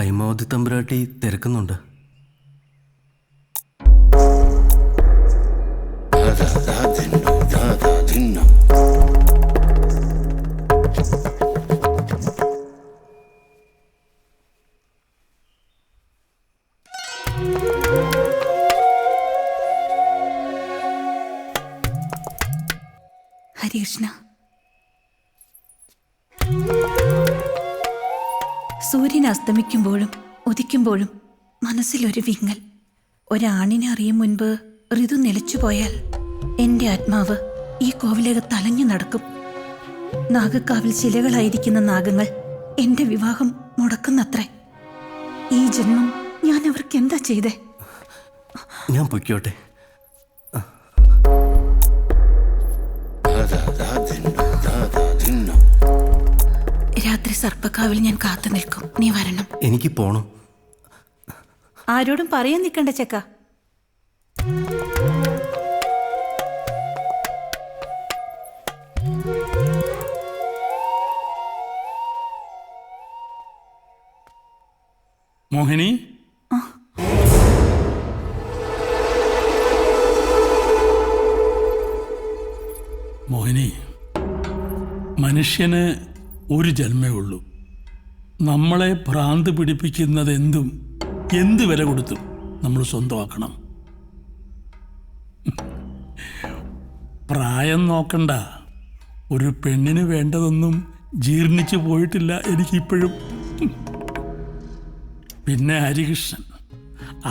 ഹൈമാവതി തമ്പുരാട്ടി തിരക്കുന്നുണ്ട്. ഹരികൃഷ്ണ, സൂര്യൻ അസ്തമിക്കുമ്പോഴും ഉദിക്കുമ്പോഴും മനസ്സിലൊരു വിങ്ങൽ. ഒരാണിനെ അറിയും മുൻപ് ഋതു നിലച്ചുപോയാൽ എൻ്റെ ആത്മാവ് ഈ കോവിലകത്ത് അലഞ്ഞു നടക്കും. നാഗക്കാവിൽ ശിലകളായിരിക്കുന്ന നാഗങ്ങൾ എൻ്റെ വിവാഹം മുടക്കുന്നത്രേ. ഈ ജന്മം ഞാൻ അവർക്ക് എന്താ ചെയ്തേ? ഞാൻ പൊയ്ക്കോട്ടെ. രാത്രി സർപ്പക്കാവിൽ ഞാൻ കാത്തു നിൽക്കും. നീ വരണം. എനിക്ക് പോണം. ആരോടും പറയാൻ നിൽക്കണ്ട ചെക്ക. മോഹിനി, മോഹിനി, മനുഷ്യന് ഒരു ജന്മേ ഉള്ളൂ. നമ്മളെ ഭ്രാന്ത് പിടിപ്പിക്കുന്നത് എന്ത് വില കൊടുത്തും നമ്മൾ സ്വന്തമാക്കണം. പ്രായം നോക്കണ്ട. ഒരു പെണ്ണിന് വേണ്ടതൊന്നും ജീർണിച്ചു പോയിട്ടില്ല എനിക്കിപ്പോഴും. പിന്നെ ഹരികൃഷ്ണൻ,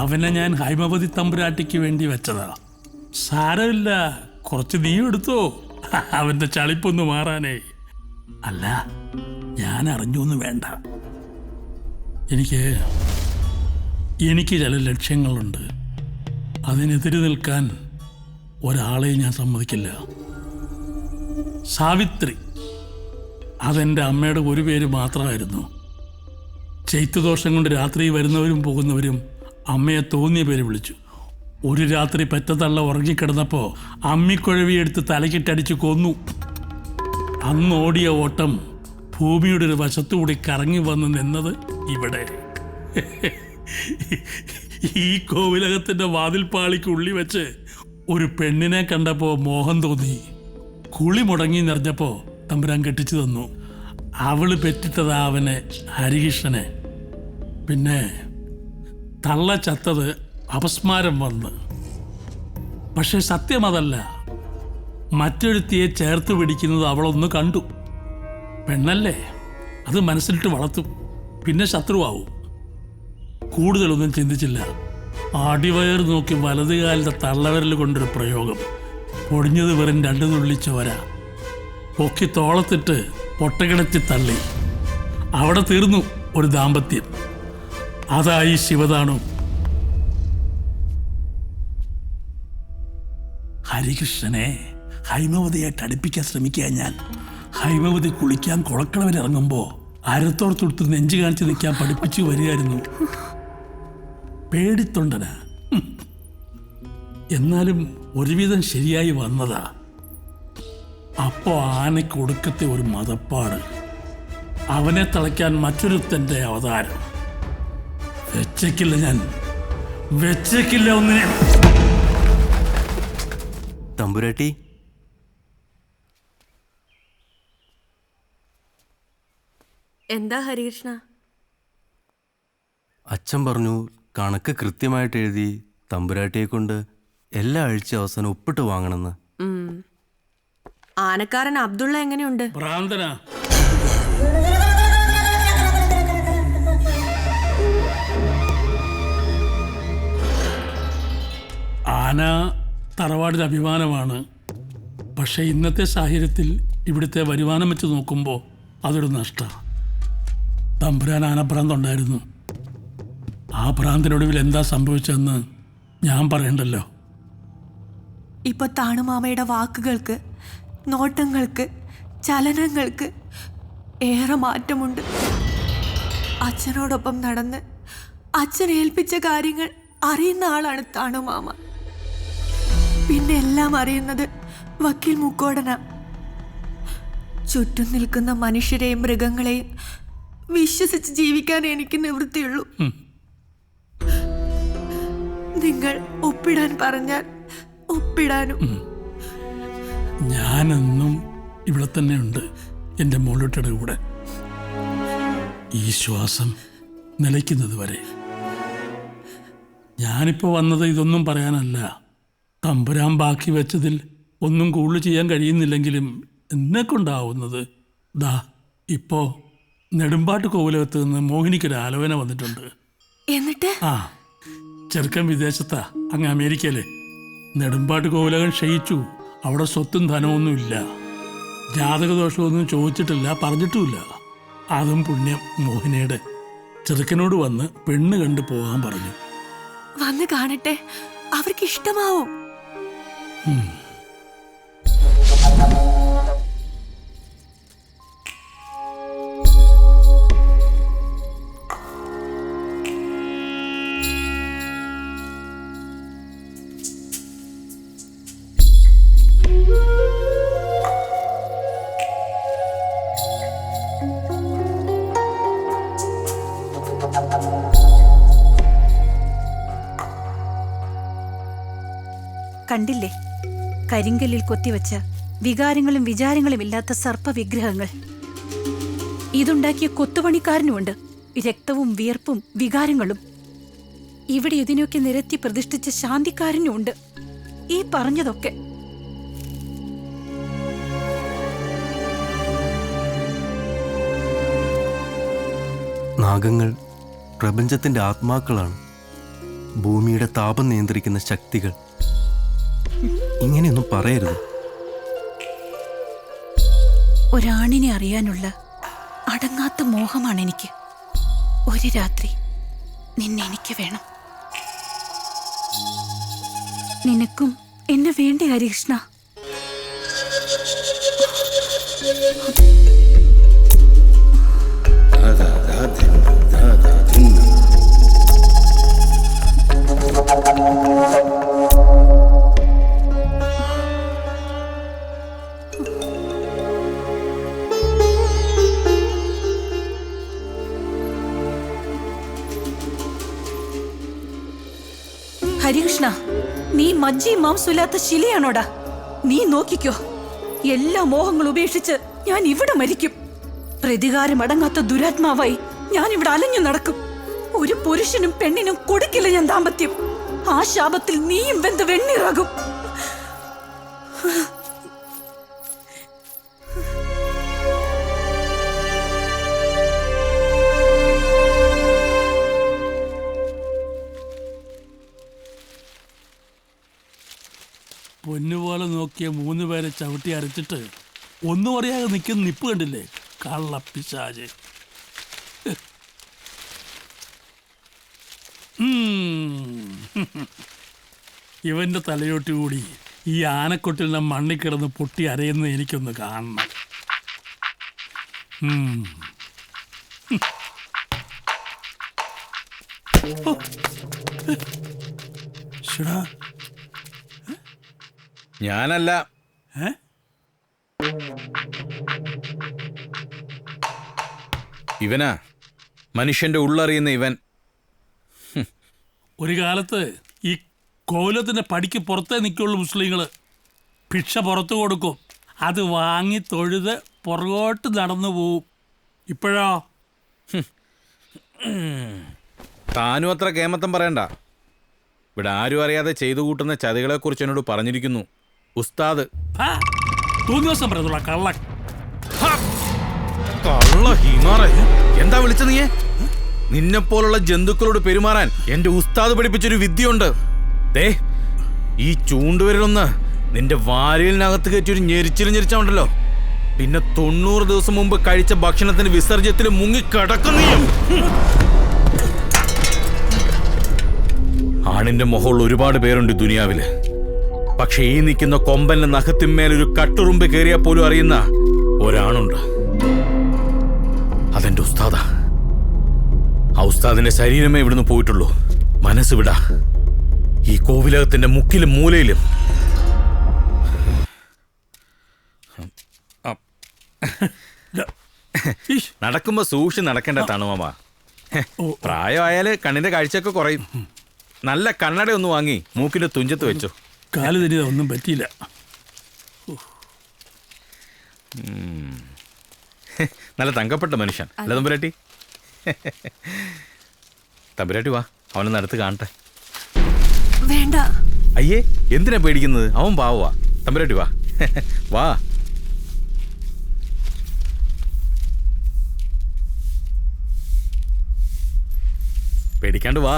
അവനെ ഞാൻ ഹൈമവതി തമ്പുരാട്ടിക്ക് വേണ്ടി വെച്ചതാ. സാരമില്ല, കുറച്ച് നീ എടുത്തോ, അവൻ്റെ ചളിപ്പൊന്ന് മാറാനേ. അല്ല, ഞാൻ അറിഞ്ഞൊന്നും വേണ്ട. എനിക്ക് ചില ലക്ഷ്യങ്ങളുണ്ട്. അതിനെതിരെ നിൽക്കാൻ ഒരാളെയും ഞാൻ സമ്മതിക്കില്ല. സാവിത്രി, അതെൻ്റെ അമ്മയുടെ ഒരു പേര് മാത്രമായിരുന്നു. ചൈത്യദോഷം കൊണ്ട് രാത്രി വരുന്നവരും പോകുന്നവരും അമ്മയെ തോന്നിയ പേര് വിളിച്ചു. ഒരു രാത്രി പെറ്റത്തള്ള ഉറങ്ങിക്കിടന്നപ്പോൾ അമ്മിക്കുഴവിയെടുത്ത് തലക്കിട്ടടിച്ച് കൊന്നു. അന്ന് ഓടിയ ഓട്ടം ഭൂമിയുടെ ഒരു വശത്തുകൂടി കറങ്ങി വന്ന് നിന്നത് ഇവിടെ. ഈ കോവിലകത്തിൻ്റെ വാതിൽപ്പാളിക്കുള്ളി വെച്ച് ഒരു പെണ്ണിനെ കണ്ടപ്പോൾ മോഹം തോന്നി. കുളി മുടങ്ങി നിറഞ്ഞപ്പോൾ തമ്പുരാൻ കെട്ടിച്ചു തന്നു. അവള് പെറ്റിട്ടതാ അവനെ, ഹരികൃഷ്ണനെ. പിന്നെ തള്ള ചത്തത് അപസ്മാരം വന്ന്. പക്ഷെ സത്യം അതല്ല. മറ്റൊരുത്തിയെ ചേർത്ത് പിടിക്കുന്നത് അവളൊന്ന് കണ്ടു. പെണ്ണല്ലേ, അത് മനസ്സിലിട്ട് വളർത്തും, പിന്നെ ശത്രുവാവും. കൂടുതലൊന്നും ചിന്തിച്ചില്ല. അടിവയർ നോക്കി വലതുകാലിൻ്റെ തള്ളവിരൽ കൊണ്ടൊരു പ്രയോഗം. പൊടിഞ്ഞത് വെറും 2 തുള്ളി ചോര. പൊക്കി തോളത്തിട്ട് പൊട്ടകിടത്തി തള്ളി. അവിടെ തീർന്നു ഒരു ദാമ്പത്യം. അതായി ശിവദാനം. ഹരികൃഷ്ണനെ ഹൈമവതിയായിട്ട് അടുപ്പിക്കാൻ ശ്രമിക്കുക ഞാൻ. ഹൈമവതി കുളിക്കാൻ കുളക്കടവിലിറങ്ങുമ്പോൾ അരത്തോടത്തൊടുത്ത് നെഞ്ചു കാണിച്ച് നിൽക്കാൻ പഠിപ്പിച്ചു വരികയായിരുന്നു. പേടിത്തൊണ്ടന. എന്നാലും ഒരുവിധം ശരിയായി വന്നതാ. അപ്പോൾ ആനയ്ക്ക് ഒടുക്കത്തെ ഒരു മതപ്പാട്. അവനെ തളയ്ക്കാൻ മറ്റൊരുത്തൻ്റെ അവതാരം. വെച്ചേക്കില്ല ഒന്നിനെ. തമ്പുരാട്ടി, എന്താ ഹരികൃഷ്ണ? അച്ഛൻ പറഞ്ഞു കണക്ക് കൃത്യമായിട്ട് എഴുതി തമ്പുരാട്ടിയെ കൊണ്ട് എല്ലാ ആഴ്ച അവസാനം ഒപ്പിട്ട് വാങ്ങണമെന്ന്. ആനക്കാരൻ അബ്ദുള്ള എങ്ങനെയുണ്ട്? ഭ്രാന്തനാ. ആന തറവാടിൻ്റെ അഭിമാനമാണ്. പക്ഷേ ഇന്നത്തെ സാഹചര്യത്തിൽ ഇവിടുത്തെ വരുമാനം വെച്ച് നോക്കുമ്പോൾ അതൊരു നഷ്ടമാണ്. തമ്പുരാൻ ആനഭ്രാന്തുണ്ടായിരുന്നു. ആ ഭ്രാന്തിനൊടുവിൽ എന്താ സംഭവിച്ചതെന്ന് ഞാൻ പറയണ്ടല്ലോ. ഇപ്പൊ താണുമാമയുടെ വാക്കുകൾക്ക്, നോട്ടങ്ങൾക്ക്, ചലനങ്ങൾക്ക് ഏറെ മാറ്റമുണ്ട്. അച്ഛനോടൊപ്പം നടന്ന് അച്ഛൻ ഏൽപ്പിച്ച കാര്യങ്ങൾ അറിയുന്ന ആളാണ് താണുമാമ. പിന്നെ എല്ലാം അറിയുന്നത് വക്കീൽ മുക്കോടന. ചുറ്റും നിൽക്കുന്ന മനുഷ്യരെയും മൃഗങ്ങളെയും വിശ്വസിച്ച് ജീവിക്കാൻ എനിക്ക് നിവൃത്തിയുള്ളൂ. നിങ്ങൾ ഒപ്പിടാൻ പറഞ്ഞാൽ ഒപ്പിടാനും. ഞാനെന്നും ഇവിടെ തന്നെ ഉണ്ട്, എൻ്റെ മോളൂട്ടയുടെ കൂടെ, ഈ ശ്വാസം നിലയ്ക്കുന്നത് വരെ. ഞാനിപ്പോൾ വന്നത് ഇതൊന്നും പറയാനല്ല. തമ്പുരാൻ ബാക്കി വെച്ചതിൽ ഒന്നും കൂടുതൽ ചെയ്യാൻ കഴിയുന്നില്ലെങ്കിലും എന്നെക്കൊണ്ടാവുന്നത് ദാ ഇപ്പോൾ നെടുമ്പാട്ട് കോവിലകത്ത് നിന്ന് മോഹിനിക്കൊരു ആലോചന വന്നിട്ടുണ്ട്. എന്നിട്ട് ചെറുക്കൻ വിദേശത്താ, അങ്ങ് അമേരിക്കയില്. നെടുമ്പാട്ട് കോവിലകം ക്ഷയിച്ചു. അവിടെ സ്വത്തും ധനമൊന്നുമില്ല. ജാതകദോഷമൊന്നും ചോദിച്ചിട്ടില്ല, പറഞ്ഞിട്ടുമില്ല. അതും പുണ്യം മോഹിനിയുടെ. ചെറുക്കനോട് വന്ന് പെണ്ണ് കണ്ടു പോകാൻ പറഞ്ഞു. വന്ന് കാണട്ടെ, അവർക്ക് ഇഷ്ടമാവും. കണ്ടില്ലേ, കരിങ്കല്ലിൽ കൊത്തിവെച്ച വികാരങ്ങളും വിചാരങ്ങളും ഇല്ലാത്ത സർപ്പവിഗ്രഹങ്ങൾ. ഇതുണ്ടാക്കിയ കൊത്തുപണിക്കാരനുമുണ്ട് രക്തവും വിയർപ്പും വികാരങ്ങളും. ഇവിടെ ഇതിനൊക്കെ നിരത്തി പ്രതിഷ്ഠിച്ച ശാന്തിക്കാരനുമുണ്ട്. ഈ പറഞ്ഞതൊക്കെ നാഗങ്ങൾ പ്രപഞ്ചത്തിൻ്റെ ആത്മാക്കളാണ്, ഭൂമിയുടെ താപം നിയന്ത്രിക്കുന്ന ശക്തികൾ. ഇങ്ങനെയൊന്നും പറയരുത്. ഒരാണിനെ അറിയാനുള്ള അടങ്ങാത്ത മോഹമാണ് എനിക്ക്. ഒരു രാത്രി നിന്നെ എനിക്ക് വേണം. നിനക്കും എന്നെ വേണ്ടേ ഹരികൃഷ്ണ? ഹരികൃഷ്ണ, നീ മജ്ജയും മാംസമില്ലാത്ത ശിലയാണോടാ? നീ നോക്കിക്കോ, എല്ലാ മോഹങ്ങളും ഉപേക്ഷിച്ച് ഞാൻ ഇവിടെ മരിക്കും. പ്രതികാരം അടങ്ങാത്ത ദുരാത്മാവായി ഞാൻ ഇവിടെ അലഞ്ഞു നടക്കും. ഒരു പുരുഷനും പെണ്ണിനും കൊടുക്കില്ല ഞാൻ ദാമ്പത്യം. ആ ശാപത്തിൽ നീയും വെന്ത് വെണ്ണീറാകും. പൊന്നുപോലെ നോക്കിയ 3 പേരെ ചവിട്ടി അരച്ചിട്ട് ഒന്നും അറിയാതെ നിൽക്കുന്ന നിപ്പ് കണ്ടില്ലേ? കള്ളപ്പിശാച്. ഇവന്റെ തലയോട്ടി കൂടി ഈ ആനക്കൊട്ടിൽ നിന്ന് മണ്ണിൽ കിടന്ന് പൊട്ടി അരയുന്നത് എനിക്കൊന്ന് കാണണം. ശടാ, ഞാനല്ല. ഇവനാ, മനുഷ്യന്റെ ഉള്ളറിയുന്ന ഇവൻ. ഒരു കാലത്ത് ഈ കോലത്തിന്റെ പടിക്ക് പുറത്തേ നിൽക്കുള്ളൂ മുസ്ലിങ്ങള്. ഭിക്ഷ പുറത്തു കൊടുക്കും, അത് വാങ്ങി തൊഴുത് പുറകോട്ട് നടന്നു പോവും. ഇപ്പോഴോ താനും അത്ര കേമത്തം പറയണ്ട. ഇവിടെ ആരും അറിയാതെ ചെയ്തു കൂട്ടുന്ന ചതികളെക്കുറിച്ച് എന്നോട് പറഞ്ഞിരിക്കുന്നു ഉസ്താദ്. തോന്നിവസം പറയുന്നുള്ള കള്ള ഹിമാറേ, എന്താ വിളിച്ച നീയെ? നിന്നെപ്പോലുള്ള ജന്തുക്കളോട് പെരുമാറാൻ എന്റെ ഉസ്താദ് പഠിപ്പിച്ചൊരു വിദ്യയുണ്ട്. ദേ, ഈ ചൂണ്ടുവരലൊന്ന് നിന്റെ വാരിയലിനകത്ത് കയറ്റി ഒരു ഞെരിച്ചിലുണ്ടല്ലോ, പിന്നെ 90 ദിവസം മുമ്പ് കഴിച്ച ഭക്ഷണത്തിന് വിസർജ്യത്തിൽ മുങ്ങിക്കിടക്കുന്നീയും. ആണിന്റെ മുഖമുള്ള ഒരുപാട് പേരുണ്ട് ദുനിയാവില്. പക്ഷെ ഈ നിൽക്കുന്ന കൊമ്പന്റെ നഖത്തിന്മേലൊരു കട്ടുറുമ്പ് കയറിയാൽ പോലും അറിയുന്ന ഒരാണുണ്ട്. അതെന്റെ ഉസ്താദാ. ആ ഉസ്താദിന്റെ ശരീരമേ ഇവിടുന്ന് പോയിട്ടുള്ളൂ. മനസ്സ് വിടാ. ഈ കോവിലകത്തിന്റെ മുക്കിലും മൂലയിലും. ഇഷ്. നടക്കുമ്പോ സൂക്ഷിച്ച് നടക്കേണ്ട തണുമാമ. ഓ, പ്രായമായാല് കണ്ണിന്റെ കാഴ്ചയൊക്കെ കുറയും. നല്ല കണ്ണട ഒന്ന് വാങ്ങി മൂക്കിന്റെ തുഞ്ചത്ത് വെച്ചോ. കാല് തരിക ഒന്നും പറ്റിയില്ല. നല്ല തങ്കപ്പെട്ട മനുഷ്യൻ അല്ല തമ്പുരാട്ടി? തമ്പുരാട്ടി വാ, അവനൊന്ന് അടുത്ത് കാണട്ടെ. വേണ്ട. അയ്യേ, എന്തിനാ പേടിക്കുന്നത്? അവൻ പാവാ. തമ്പുരാട്ടി വാ. വാ. പേടിക്കാണ്ട് വാ.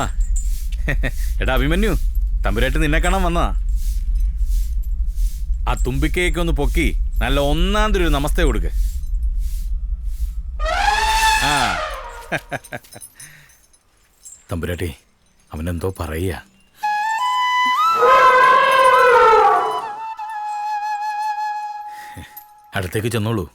എടാ അഭിമന്യു, തമ്പുരാട്ടി നിന്നെ കാണാൻ വന്നാ. ആ തുമ്പിക്കയൊക്കെ ഒന്ന് പൊക്കി നല്ല ഒന്നാം ഒരു നമസ്തേ കൊടുക്ക്. ആ തമ്പുരാട്ടി, അവനെന്തോ പറയുക. അടുത്തേക്ക് ചെന്നോളൂ.